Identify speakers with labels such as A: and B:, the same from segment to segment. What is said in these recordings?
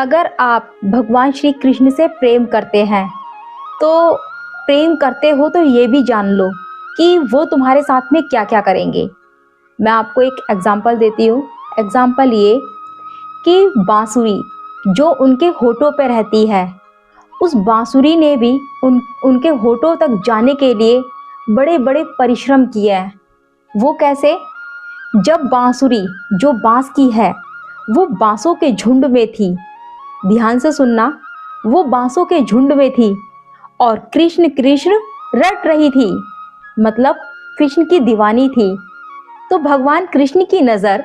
A: अगर आप भगवान श्री कृष्ण से प्रेम करते हैं तो प्रेम करते हो तो ये भी जान लो कि वो तुम्हारे साथ में क्या क्या करेंगे। मैं आपको एक एग्जांपल देती हूँ। एग्जांपल ये कि बांसुरी जो उनके होठों पे रहती है, उस बांसुरी ने भी उनके होठों तक जाने के लिए बड़े बड़े परिश्रम किए हैं। वो कैसे? जब बांसुरी जो बांस की है वो बांसों के झुंड में थी, ध्यान से सुनना, वो बांसों के झुंड में थी और कृष्ण कृष्ण रट रही थी, मतलब कृष्ण की दीवानी थी। तो भगवान कृष्ण की नज़र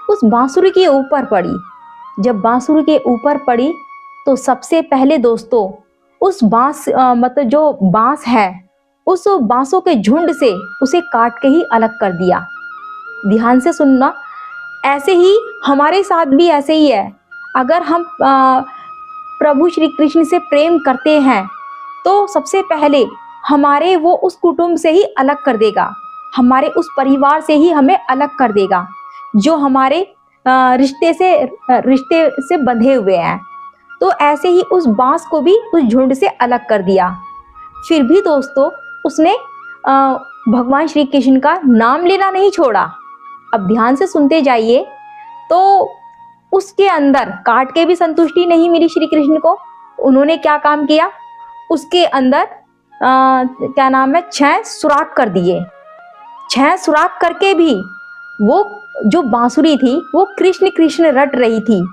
A: उस बांसुरी के ऊपर पड़ी। जब बांसुरी के ऊपर पड़ी तो सबसे पहले दोस्तों उस बांस मतलब जो बांस है उस बांसों के झुंड से उसे काट के ही अलग कर दिया। ध्यान से सुनना, ऐसे ही हमारे साथ भी ऐसे ही है। अगर हम प्रभु श्री कृष्ण से प्रेम करते हैं तो सबसे पहले हमारे वो उस कुटुंब से ही अलग कर देगा, हमारे उस परिवार से ही हमें अलग कर देगा जो हमारे रिश्ते से बंधे हुए हैं। तो ऐसे ही उस बांस को भी उस झुंड से अलग कर दिया। फिर भी दोस्तों उसने भगवान श्री कृष्ण का नाम लेना नहीं छोड़ा। अब ध्यान से सुनते जाइए। तो उसके अंदर काट के भी संतुष्टि नहीं मिली श्री कृष्ण को। उन्होंने क्या काम किया, उसके अंदर क्या नाम है, 6 सुराख कर दिए। 6 सुराख करके भी वो जो बांसुरी थी वो कृष्ण कृष्ण रट रही थी,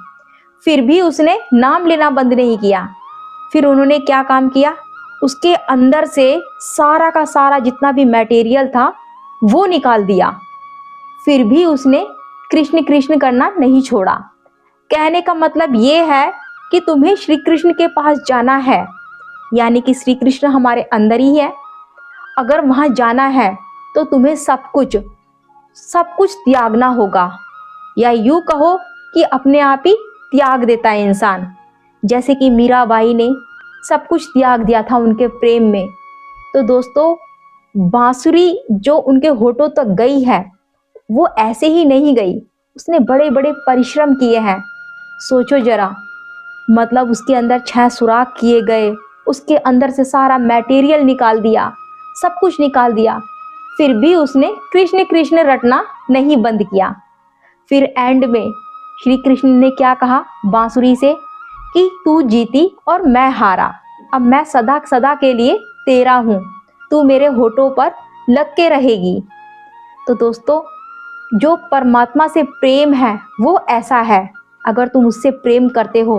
A: फिर भी उसने नाम लेना बंद नहीं किया। फिर उन्होंने क्या काम किया, उसके अंदर से सारा का सारा जितना भी मटेरियल था वो निकाल दिया, फिर भी उसने कृष्ण कृष्ण करना नहीं छोड़ा। कहने का मतलब ये है कि तुम्हें श्री कृष्ण के पास जाना है, यानी कि श्री कृष्ण हमारे अंदर ही है। अगर वहां जाना है तो तुम्हें सब कुछ त्यागना होगा, या यूं कहो कि अपने आप ही त्याग देता है इंसान। जैसे कि मीराबाई ने सब कुछ त्याग दिया था उनके प्रेम में। तो दोस्तों बांसुरी जो उनके होठों तक गई है वो ऐसे ही नहीं गई, उसने बड़े बड़े परिश्रम किए हैं। सोचो जरा, मतलब उसके अंदर 6 सुराख किए गए, उसके अंदर से सारा मटेरियल निकाल दिया, सब कुछ निकाल दिया, फिर भी उसने कृष्ण कृष्ण रटना नहीं बंद किया। फिर एंड में श्री कृष्ण ने क्या कहा बांसुरी से कि तू जीती और मैं हारा, अब मैं सदा सदा के लिए तेरा हूँ, तू मेरे होठों पर लग के रहेगी। तो दोस्तों जो परमात्मा से प्रेम है वो ऐसा है। अगर तुम उससे प्रेम करते हो